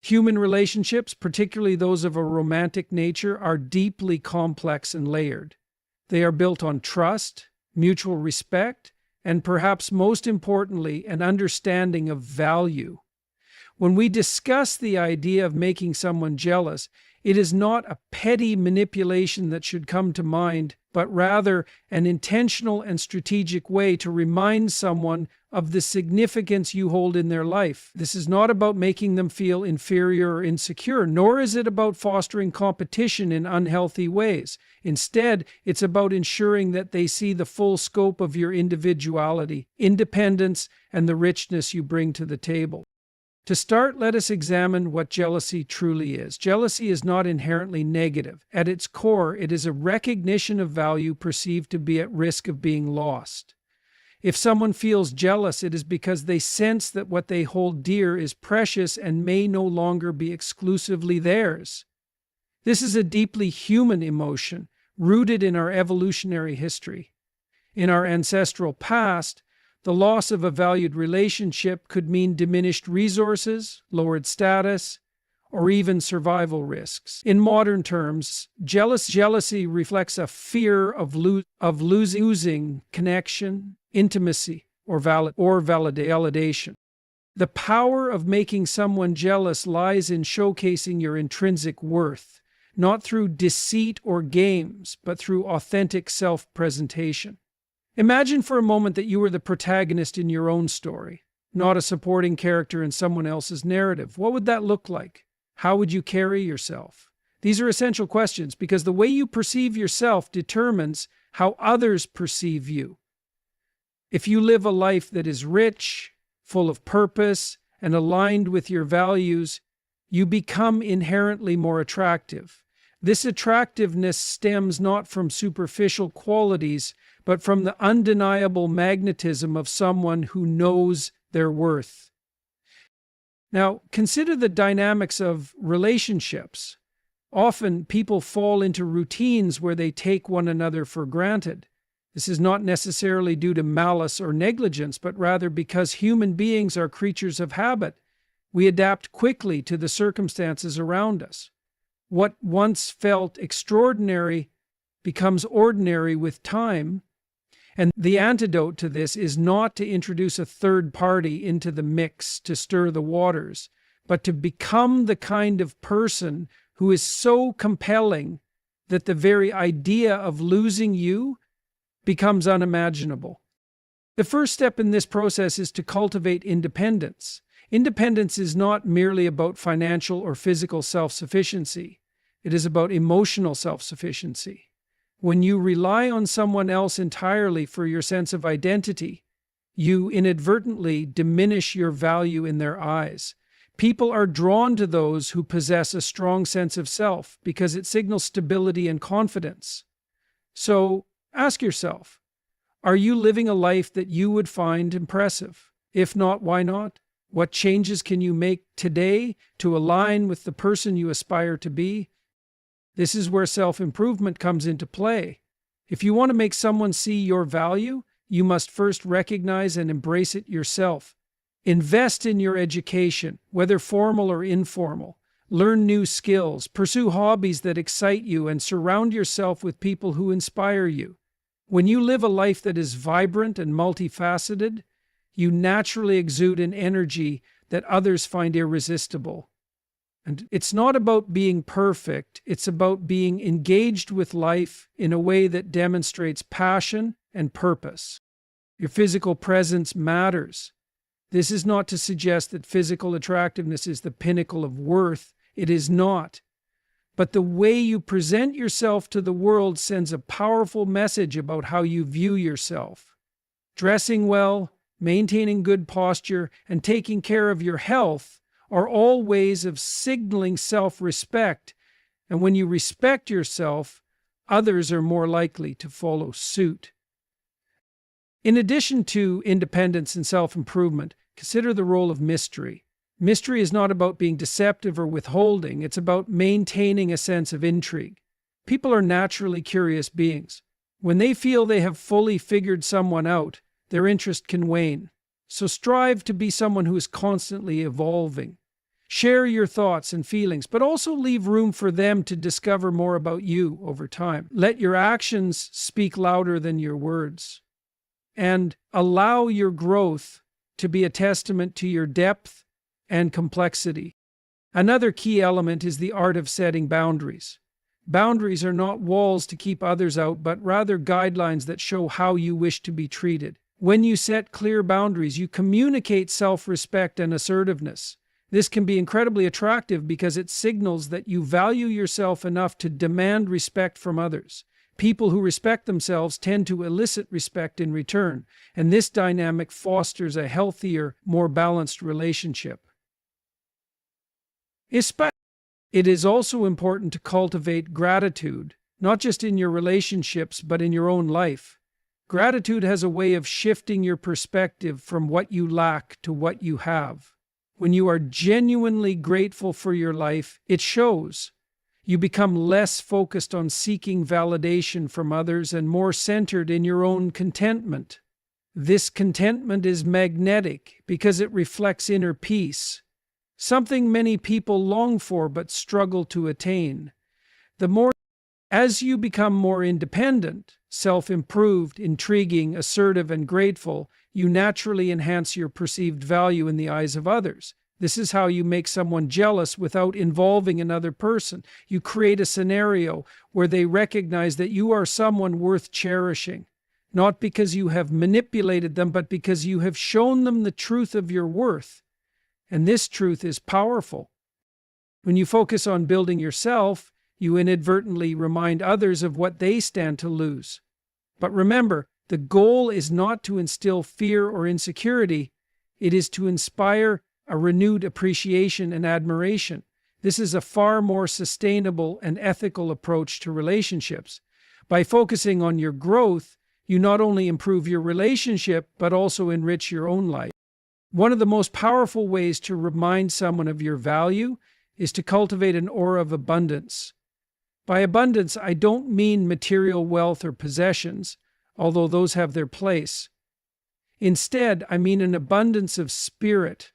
Human relationships, particularly those of a romantic nature, are deeply complex and layered. They are built on trust, mutual respect, and perhaps most importantly, an understanding of value. When we discuss the idea of making someone jealous, it is not a petty manipulation that should come to mind, but rather an intentional and strategic way to remind someone of the significance you hold in their life. This is not about making them feel inferior or insecure, nor is it about fostering competition in unhealthy ways. Instead, it's about ensuring that they see the full scope of your individuality, independence, and the richness you bring to the table. To start, let us examine what jealousy truly is. Jealousy is not inherently negative. At its core, it is a recognition of value perceived to be at risk of being lost. If someone feels jealous, it is because they sense that what they hold dear is precious and may no longer be exclusively theirs. This is a deeply human emotion, rooted in our evolutionary history. In our ancestral past, the loss of a valued relationship could mean diminished resources, lowered status, or even survival risks. In modern terms, jealousy reflects a fear of losing connection, intimacy, or validation. The power of making someone jealous lies in showcasing your intrinsic worth, not through deceit or games, but through authentic self-presentation. Imagine for a moment that you were the protagonist in your own story, not a supporting character in someone else's narrative. What would that look like? How would you carry yourself? These are essential questions because the way you perceive yourself determines how others perceive you. If you live a life that is rich, full of purpose, and aligned with your values, you become inherently more attractive. This attractiveness stems not from superficial qualities, but from the undeniable magnetism of someone who knows their worth. Now, consider the dynamics of relationships. Often, people fall into routines where they take one another for granted. This is not necessarily due to malice or negligence, but rather because human beings are creatures of habit. We adapt quickly to the circumstances around us. What once felt extraordinary becomes ordinary with time. And the antidote to this is not to introduce a third party into the mix to stir the waters, but to become the kind of person who is so compelling that the very idea of losing you becomes unimaginable. The first step in this process is to cultivate independence. Independence is not merely about financial or physical self-sufficiency. It is about emotional self-sufficiency. When you rely on someone else entirely for your sense of identity, you inadvertently diminish your value in their eyes. People are drawn to those who possess a strong sense of self because it signals stability and confidence. So, ask yourself, are you living a life that you would find impressive? If not, why not? What changes can you make today to align with the person you aspire to be? This is where self-improvement comes into play. If you want to make someone see your value, you must first recognize and embrace it yourself. Invest in your education, whether formal or informal. Learn new skills, pursue hobbies that excite you, and surround yourself with people who inspire you. When you live a life that is vibrant and multifaceted, you naturally exude an energy that others find irresistible. And it's not about being perfect, it's about being engaged with life in a way that demonstrates passion and purpose. Your physical presence matters. This is not to suggest that physical attractiveness is the pinnacle of worth. It is not. But the way you present yourself to the world sends a powerful message about how you view yourself. Dressing well, maintaining good posture, and taking care of your health are all ways of signaling self-respect, and when you respect yourself, others are more likely to follow suit. In addition to independence and self-improvement, consider the role of mystery. Mystery is not about being deceptive or withholding, it's about maintaining a sense of intrigue. People are naturally curious beings. When they feel they have fully figured someone out, their interest can wane. So strive to be someone who is constantly evolving. Share your thoughts and feelings, but also leave room for them to discover more about you over time. Let your actions speak louder than your words, and allow your growth to be a testament to your depth and complexity. Another key element is the art of setting boundaries. Boundaries are not walls to keep others out, but rather guidelines that show how you wish to be treated. When you set clear boundaries, you communicate self-respect and assertiveness. This can be incredibly attractive because it signals that you value yourself enough to demand respect from others. People who respect themselves tend to elicit respect in return, and this dynamic fosters a healthier, more balanced relationship. It is also important to cultivate gratitude, not just in your relationships, but in your own life. Gratitude has a way of shifting your perspective from what you lack to what you have. When you are genuinely grateful for your life, it shows. You become less focused on seeking validation from others and more centered in your own contentment. This contentment is magnetic because it reflects inner peace, something many people long for but struggle to attain. As you become more independent, self-improved, intriguing, assertive, and grateful, you naturally enhance your perceived value in the eyes of others. This is how you make someone jealous without involving another person. You create a scenario where they recognize that you are someone worth cherishing, not because you have manipulated them, but because you have shown them the truth of your worth. And this truth is powerful. When you focus on building yourself, you inadvertently remind others of what they stand to lose. But remember, the goal is not to instill fear or insecurity. It is to inspire a renewed appreciation and admiration. This is a far more sustainable and ethical approach to relationships. By focusing on your growth, you not only improve your relationship, but also enrich your own life. One of the most powerful ways to remind someone of your value is to cultivate an aura of abundance. By abundance, I don't mean material wealth or possessions, although those have their place. Instead, I mean an abundance of spirit,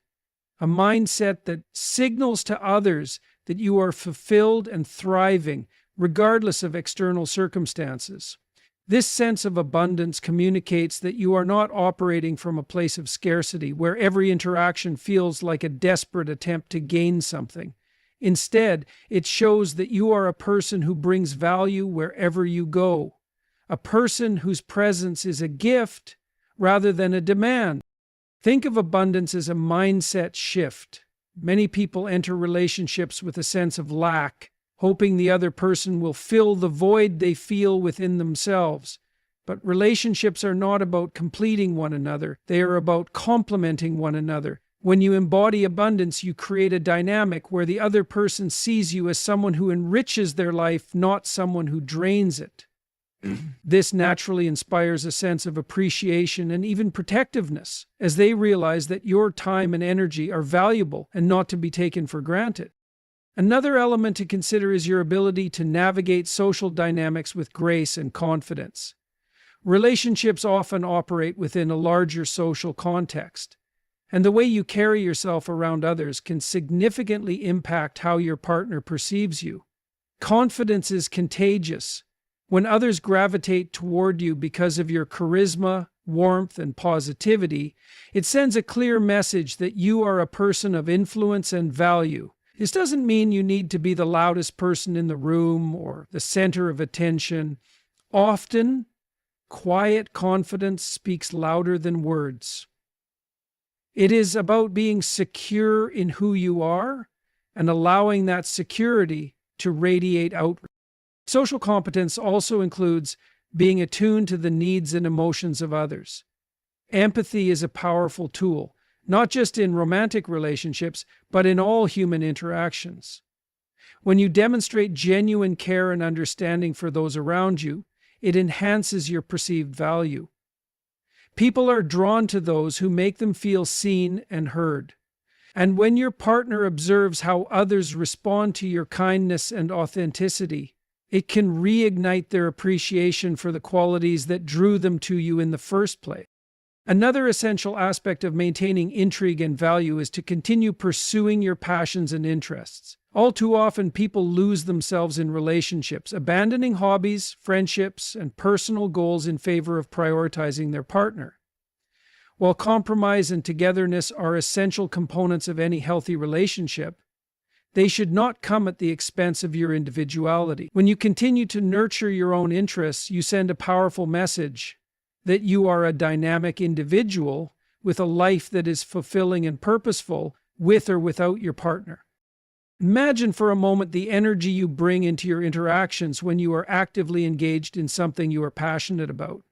a mindset that signals to others that you are fulfilled and thriving, regardless of external circumstances. This sense of abundance communicates that you are not operating from a place of scarcity, where every interaction feels like a desperate attempt to gain something. Instead, it shows that you are a person who brings value wherever you go, a person whose presence is a gift rather than a demand. Think of abundance as a mindset shift. Many people enter relationships with a sense of lack, hoping the other person will fill the void they feel within themselves. But relationships are not about completing one another. They are about complementing one another. When you embody abundance, you create a dynamic where the other person sees you as someone who enriches their life, not someone who drains it. This naturally inspires a sense of appreciation and even protectiveness, as they realize that your time and energy are valuable and not to be taken for granted. Another element to consider is your ability to navigate social dynamics with grace and confidence. Relationships often operate within a larger social context, and the way you carry yourself around others can significantly impact how your partner perceives you. Confidence is contagious. When others gravitate toward you because of your charisma, warmth, and positivity, it sends a clear message that you are a person of influence and value. This doesn't mean you need to be the loudest person in the room or the center of attention. Often, quiet confidence speaks louder than words. It is about being secure in who you are and allowing that security to radiate outward. Social competence also includes being attuned to the needs and emotions of others. Empathy is a powerful tool, not just in romantic relationships, but in all human interactions. When you demonstrate genuine care and understanding for those around you, it enhances your perceived value. People are drawn to those who make them feel seen and heard. And when your partner observes how others respond to your kindness and authenticity, it can reignite their appreciation for the qualities that drew them to you in the first place. Another essential aspect of maintaining intrigue and value is to continue pursuing your passions and interests. All too often, people lose themselves in relationships, abandoning hobbies, friendships, and personal goals in favor of prioritizing their partner. While compromise and togetherness are essential components of any healthy relationship, they should not come at the expense of your individuality. When you continue to nurture your own interests, you send a powerful message that you are a dynamic individual with a life that is fulfilling and purposeful, with or without your partner. Imagine for a moment the energy you bring into your interactions when you are actively engaged in something you are passionate about.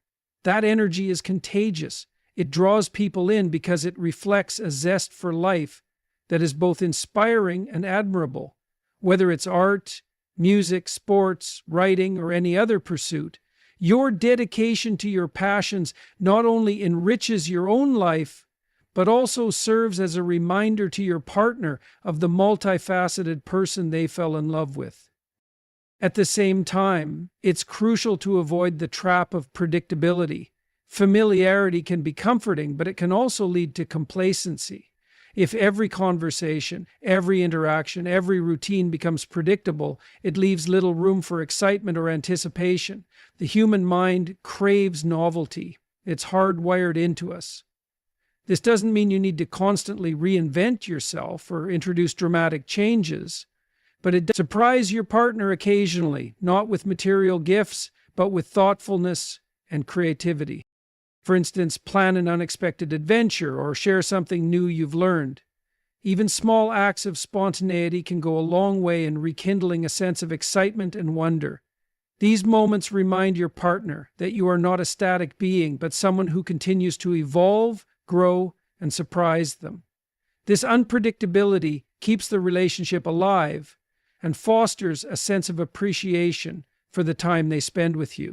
That energy is contagious. It draws people in because it reflects a zest for life that is both inspiring and admirable. Whether it's art, music, sports, writing, or any other pursuit, your dedication to your passions not only enriches your own life, but also serves as a reminder to your partner of the multifaceted person they fell in love with. At the same time, it's crucial to avoid the trap of predictability. Familiarity can be comforting, but it can also lead to complacency. If every conversation, every interaction, every routine becomes predictable, it leaves little room for excitement or anticipation. The human mind craves novelty. It's hardwired into us. This doesn't mean you need to constantly reinvent yourself or introduce dramatic changes, but it does surprise your partner occasionally, not with material gifts, but with thoughtfulness and creativity. For instance, plan an unexpected adventure or share something new you've learned. Even small acts of spontaneity can go a long way in rekindling a sense of excitement and wonder. These moments remind your partner that you are not a static being, but someone who continues to evolve, grow, and surprise them. This unpredictability keeps the relationship alive and fosters a sense of appreciation for the time they spend with you.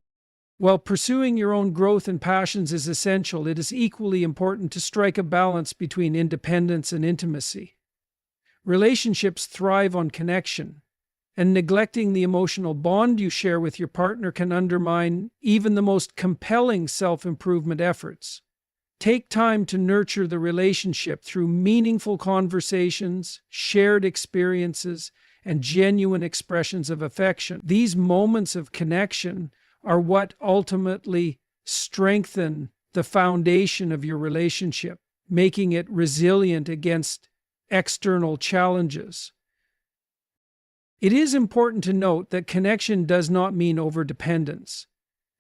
While pursuing your own growth and passions is essential, it is equally important to strike a balance between independence and intimacy. Relationships thrive on connection, and neglecting the emotional bond you share with your partner can undermine even the most compelling self-improvement efforts. Take time to nurture the relationship through meaningful conversations, shared experiences, and genuine expressions of affection. These moments of connection are what ultimately strengthen the foundation of your relationship, making it resilient against external challenges. It is important to note that connection does not mean overdependence.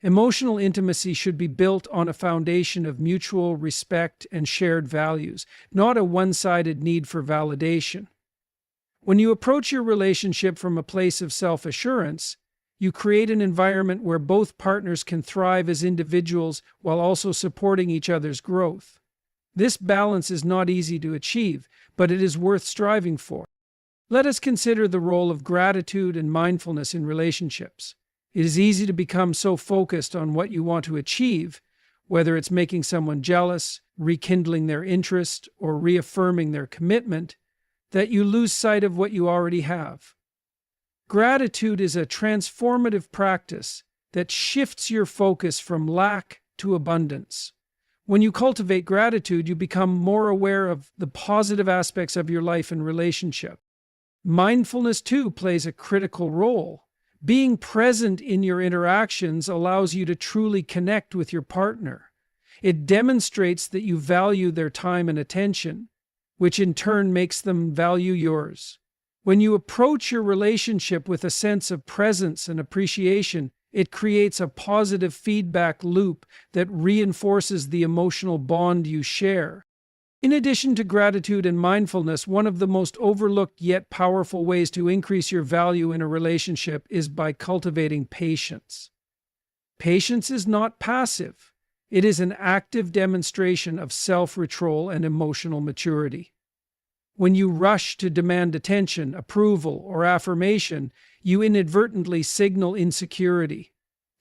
Emotional intimacy should be built on a foundation of mutual respect and shared values, not a one-sided need for validation. When you approach your relationship from a place of self-assurance, you create an environment where both partners can thrive as individuals while also supporting each other's growth. This balance is not easy to achieve, but it is worth striving for. Let us consider the role of gratitude and mindfulness in relationships. It is easy to become so focused on what you want to achieve, whether it's making someone jealous, rekindling their interest, or reaffirming their commitment, that you lose sight of what you already have. Gratitude is a transformative practice that shifts your focus from lack to abundance. When you cultivate gratitude, you become more aware of the positive aspects of your life and relationship. Mindfulness, too, plays a critical role. Being present in your interactions allows you to truly connect with your partner. It demonstrates that you value their time and attention, which in turn makes them value yours. When you approach your relationship with a sense of presence and appreciation, it creates a positive feedback loop that reinforces the emotional bond you share. In addition to gratitude and mindfulness, one of the most overlooked yet powerful ways to increase your value in a relationship is by cultivating patience. Patience is not passive. It is an active demonstration of self-control and emotional maturity. When you rush to demand attention, approval, or affirmation, you inadvertently signal insecurity.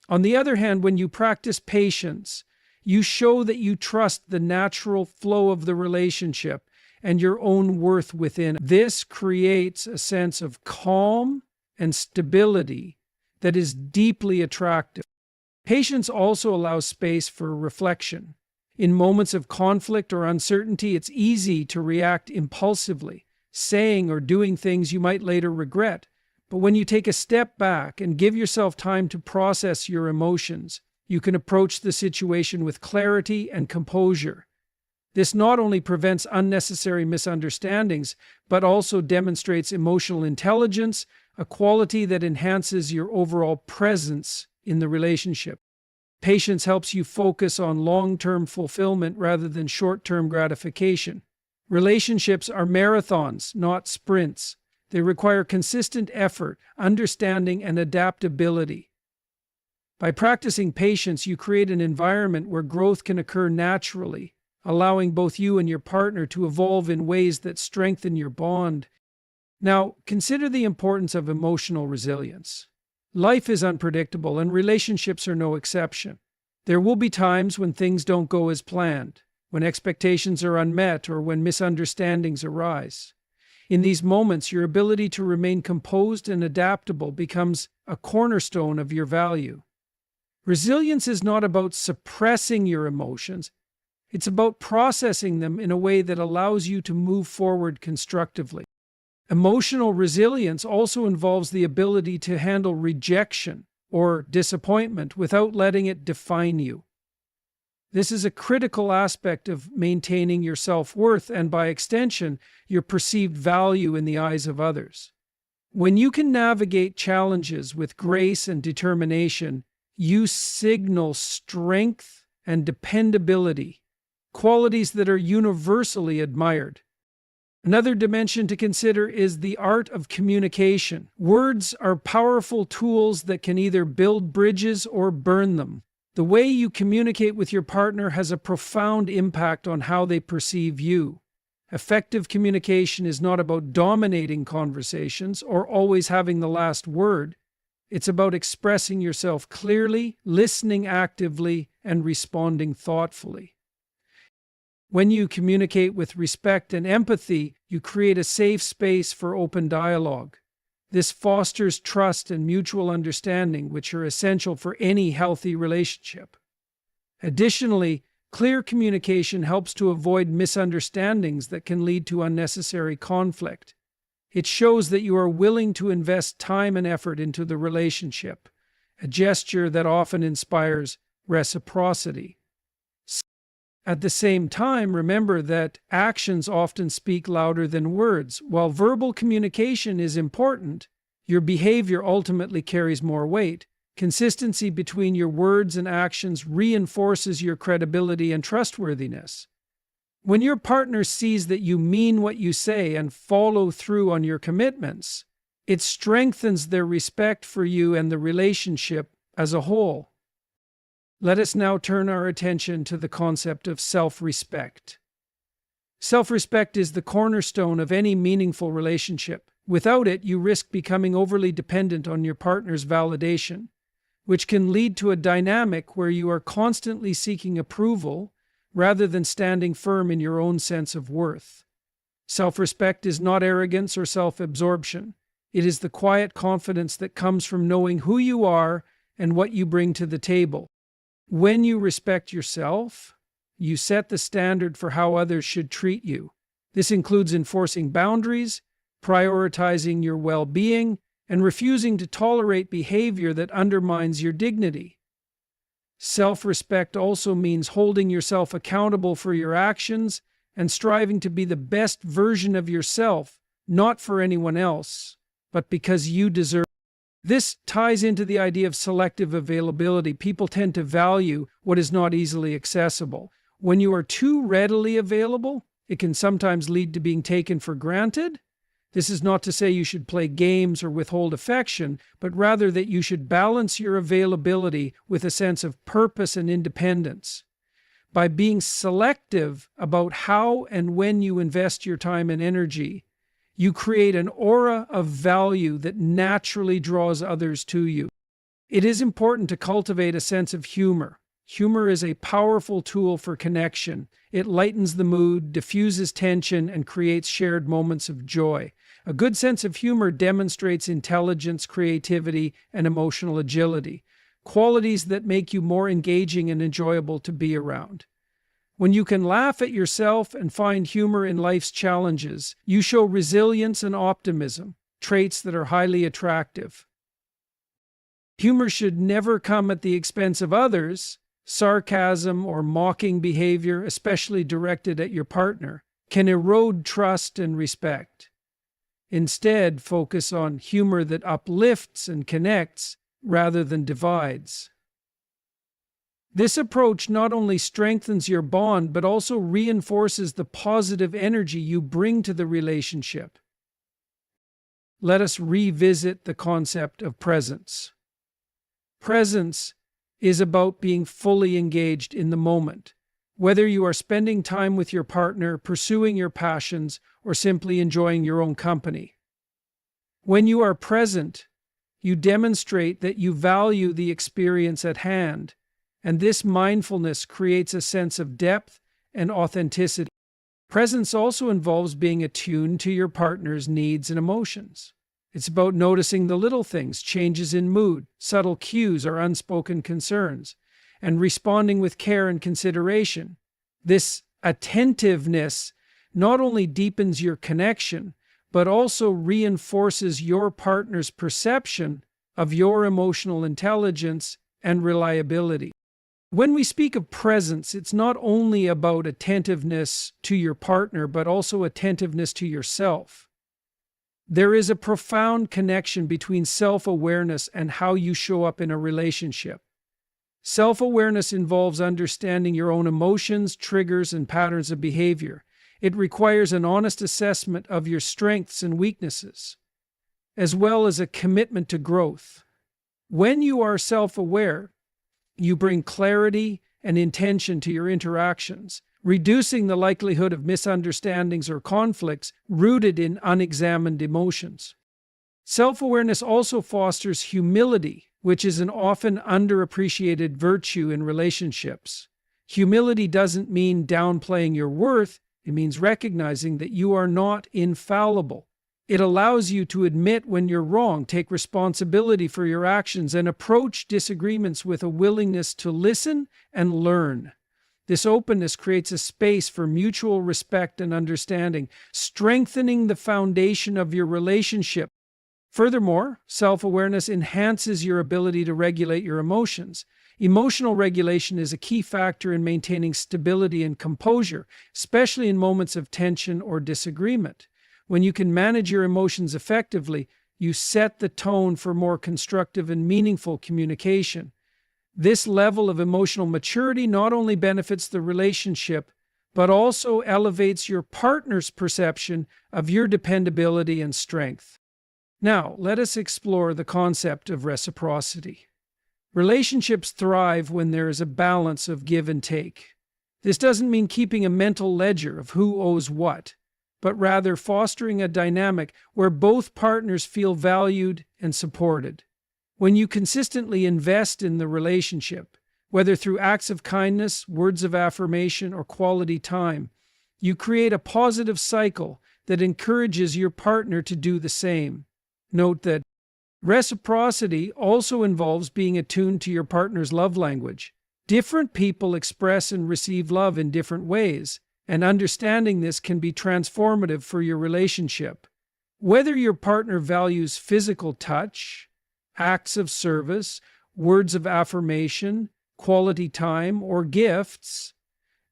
On the other hand, when you practice patience, you show that you trust the natural flow of the relationship and your own worth within. This creates a sense of calm and stability that is deeply attractive. Patience also allows space for reflection. In moments of conflict or uncertainty, it's easy to react impulsively, saying or doing things you might later regret. But when you take a step back and give yourself time to process your emotions, you can approach the situation with clarity and composure. This not only prevents unnecessary misunderstandings, but also demonstrates emotional intelligence, a quality that enhances your overall presence in the relationship. Patience helps you focus on long-term fulfillment rather than short-term gratification. Relationships are marathons, not sprints. They require consistent effort, understanding, and adaptability. By practicing patience, you create an environment where growth can occur naturally, allowing both you and your partner to evolve in ways that strengthen your bond. Now, consider the importance of emotional resilience. Life is unpredictable, and relationships are no exception. There will be times when things don't go as planned, when expectations are unmet, or when misunderstandings arise. In these moments, your ability to remain composed and adaptable becomes a cornerstone of your value. Resilience is not about suppressing your emotions. It's about processing them in a way that allows you to move forward constructively. Emotional resilience also involves the ability to handle rejection or disappointment without letting it define you. This is a critical aspect of maintaining your self-worth and, by extension, your perceived value in the eyes of others. When you can navigate challenges with grace and determination, you signal strength and dependability, qualities that are universally admired. Another dimension to consider is the art of communication. Words are powerful tools that can either build bridges or burn them. The way you communicate with your partner has a profound impact on how they perceive you. Effective communication is not about dominating conversations or always having the last word. It's about expressing yourself clearly, listening actively, and responding thoughtfully. When you communicate with respect and empathy, you create a safe space for open dialogue. This fosters trust and mutual understanding, which are essential for any healthy relationship. Additionally, clear communication helps to avoid misunderstandings that can lead to unnecessary conflict. It shows that you are willing to invest time and effort into the relationship, a gesture that often inspires reciprocity. At the same time, remember that actions often speak louder than words. While verbal communication is important, your behavior ultimately carries more weight. Consistency between your words and actions reinforces your credibility and trustworthiness. When your partner sees that you mean what you say and follow through on your commitments, it strengthens their respect for you and the relationship as a whole. Let us now turn our attention to the concept of self-respect. Self-respect is the cornerstone of any meaningful relationship. Without it, you risk becoming overly dependent on your partner's validation, which can lead to a dynamic where you are constantly seeking approval rather than standing firm in your own sense of worth. Self-respect is not arrogance or self-absorption. It is the quiet confidence that comes from knowing who you are and what you bring to the table. When you respect yourself, you set the standard for how others should treat you. This includes enforcing boundaries, prioritizing your well-being, and refusing to tolerate behavior that undermines your dignity. Self-respect also means holding yourself accountable for your actions and striving to be the best version of yourself, not for anyone else, but because you deserve. This ties into the idea of selective availability. People tend to value what is not easily accessible. When you are too readily available, it can sometimes lead to being taken for granted. This is not to say you should play games or withhold affection, but rather that you should balance your availability with a sense of purpose and independence. By being selective about how and when you invest your time and energy, you create an aura of value that naturally draws others to you. It is important to cultivate a sense of humor. Humor is a powerful tool for connection. It lightens the mood, diffuses tension, and creates shared moments of joy. A good sense of humor demonstrates intelligence, creativity, and emotional agility, qualities that make you more engaging and enjoyable to be around. When you can laugh at yourself and find humor in life's challenges, you show resilience and optimism, traits that are highly attractive. Humor should never come at the expense of others. Sarcasm or mocking behavior, especially directed at your partner, can erode trust and respect. Instead, focus on humor that uplifts and connects rather than divides. This approach not only strengthens your bond, but also reinforces the positive energy you bring to the relationship. Let us revisit the concept of presence. Presence is about being fully engaged in the moment, whether you are spending time with your partner, pursuing your passions, or simply enjoying your own company. When you are present, you demonstrate that you value the experience at hand, and this mindfulness creates a sense of depth and authenticity. Presence also involves being attuned to your partner's needs and emotions. It's about noticing the little things, changes in mood, subtle cues, or unspoken concerns, and responding with care and consideration. This attentiveness not only deepens your connection, but also reinforces your partner's perception of your emotional intelligence and reliability. When we speak of presence, it's not only about attentiveness to your partner, but also attentiveness to yourself. There is a profound connection between self-awareness and how you show up in a relationship. Self-awareness involves understanding your own emotions, triggers, and patterns of behavior. It requires an honest assessment of your strengths and weaknesses, as well as a commitment to growth. When you are self-aware, you bring clarity and intention to your interactions, reducing the likelihood of misunderstandings or conflicts rooted in unexamined emotions. Self-awareness also fosters humility, which is an often underappreciated virtue in relationships. Humility doesn't mean downplaying your worth, it means recognizing that you are not infallible. It allows you to admit when you're wrong, take responsibility for your actions, and approach disagreements with a willingness to listen and learn. This openness creates a space for mutual respect and understanding, strengthening the foundation of your relationship. Furthermore, self-awareness enhances your ability to regulate your emotions. Emotional regulation is a key factor in maintaining stability and composure, especially in moments of tension or disagreement. When you can manage your emotions effectively, you set the tone for more constructive and meaningful communication. This level of emotional maturity not only benefits the relationship, but also elevates your partner's perception of your dependability and strength. Now, let us explore the concept of reciprocity. Relationships thrive when there is a balance of give and take. This doesn't mean keeping a mental ledger of who owes what, but rather fostering a dynamic where both partners feel valued and supported. When you consistently invest in the relationship, whether through acts of kindness, words of affirmation, or quality time, you create a positive cycle that encourages your partner to do the same. Note that reciprocity also involves being attuned to your partner's love language. Different people express and receive love in different ways, and understanding this can be transformative for your relationship. Whether your partner values physical touch, acts of service, words of affirmation, quality time, or gifts,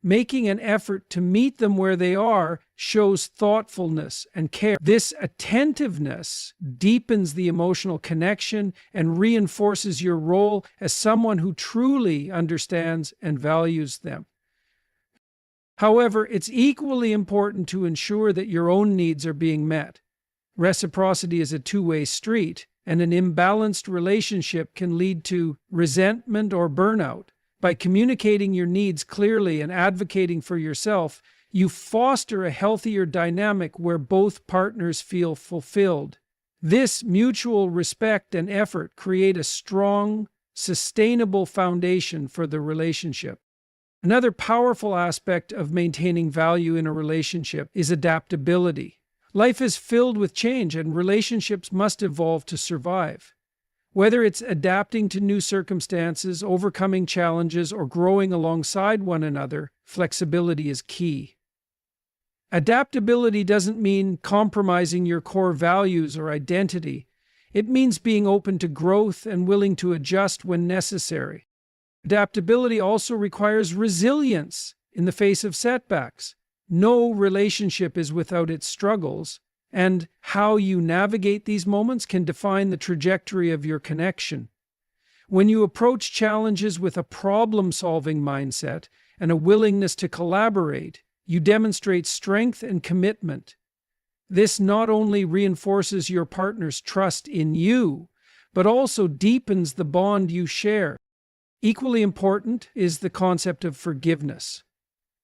making an effort to meet them where they are shows thoughtfulness and care. This attentiveness deepens the emotional connection and reinforces your role as someone who truly understands and values them. However, it's equally important to ensure that your own needs are being met. Reciprocity is a two-way street, and an imbalanced relationship can lead to resentment or burnout. By communicating your needs clearly and advocating for yourself, you foster a healthier dynamic where both partners feel fulfilled. This mutual respect and effort create a strong, sustainable foundation for the relationship. Another powerful aspect of maintaining value in a relationship is adaptability. Life is filled with change, and relationships must evolve to survive. Whether it's adapting to new circumstances, overcoming challenges, or growing alongside one another, flexibility is key. Adaptability doesn't mean compromising your core values or identity. It means being open to growth and willing to adjust when necessary. Adaptability also requires resilience in the face of setbacks. No relationship is without its struggles, and how you navigate these moments can define the trajectory of your connection. When you approach challenges with a problem-solving mindset and a willingness to collaborate, you demonstrate strength and commitment. This not only reinforces your partner's trust in you, but also deepens the bond you share. Equally important is the concept of forgiveness.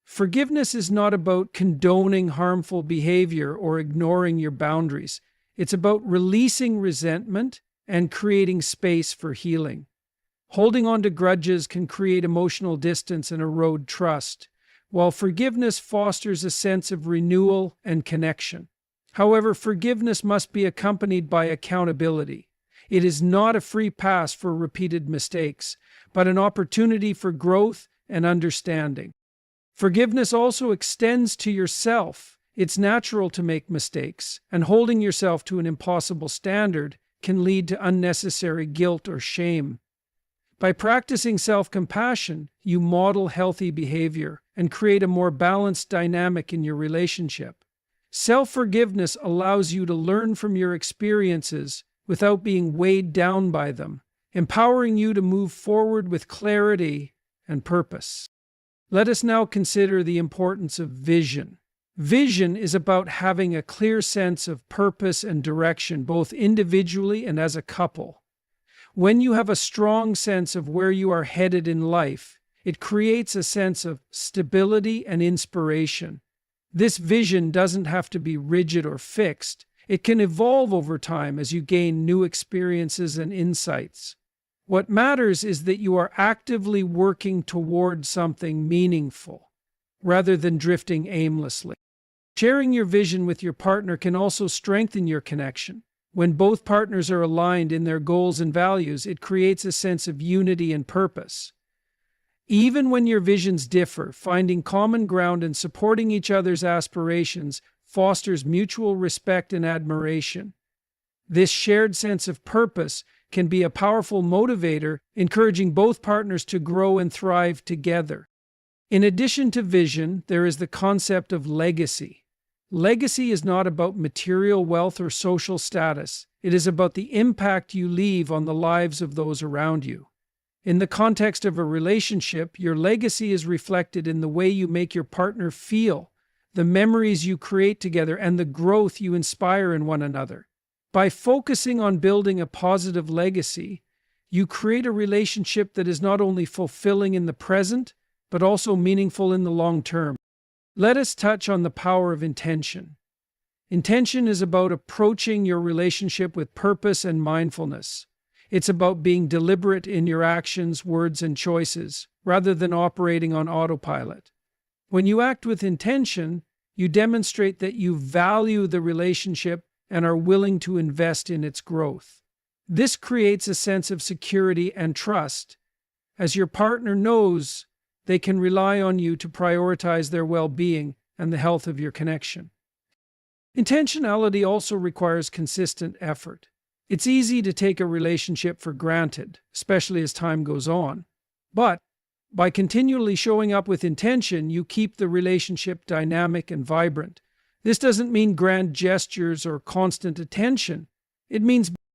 Forgiveness is not about condoning harmful behavior or ignoring your boundaries. It's about releasing resentment and creating space for healing. Holding on to grudges can create emotional distance and erode trust, while forgiveness fosters a sense of renewal and connection. However, forgiveness must be accompanied by accountability. It is not a free pass for repeated mistakes, but an opportunity for growth and understanding. Forgiveness also extends to yourself. It's natural to make mistakes, and holding yourself to an impossible standard can lead to unnecessary guilt or shame. By practicing self-compassion, you model healthy behavior and create a more balanced dynamic in your relationship. Self-forgiveness allows you to learn from your experiences without being weighed down by them, empowering you to move forward with clarity and purpose. Let us now consider the importance of vision. Vision is about having a clear sense of purpose and direction, both individually and as a couple. When you have a strong sense of where you are headed in life, it creates a sense of stability and inspiration. This vision doesn't have to be rigid or fixed. It can evolve over time as you gain new experiences and insights. What matters is that you are actively working toward something meaningful, rather than drifting aimlessly. Sharing your vision with your partner can also strengthen your connection. When both partners are aligned in their goals and values, it creates a sense of unity and purpose. Even when your visions differ, finding common ground and supporting each other's aspirations fosters mutual respect and admiration. This shared sense of purpose can be a powerful motivator, encouraging both partners to grow and thrive together. In addition to vision, there is the concept of legacy. Legacy is not about material wealth or social status. It is about the impact you leave on the lives of those around you. In the context of a relationship, your legacy is reflected in the way you make your partner feel, the memories you create together, and the growth you inspire in one another. By focusing on building a positive legacy, you create a relationship that is not only fulfilling in the present, but also meaningful in the long term. Let us touch on the power of intention. Intention is about approaching your relationship with purpose and mindfulness. It's about being deliberate in your actions, words, and choices, rather than operating on autopilot. When you act with intention, you demonstrate that you value the relationship and are willing to invest in its growth. This creates a sense of security and trust, as your partner knows they can rely on you to prioritize their well-being and the health of your connection. Intentionality also requires consistent effort. It's easy to take a relationship for granted, especially as time goes on. But by continually showing up with intention, you keep the relationship dynamic and vibrant. This doesn't mean grand gestures or constant attention. It means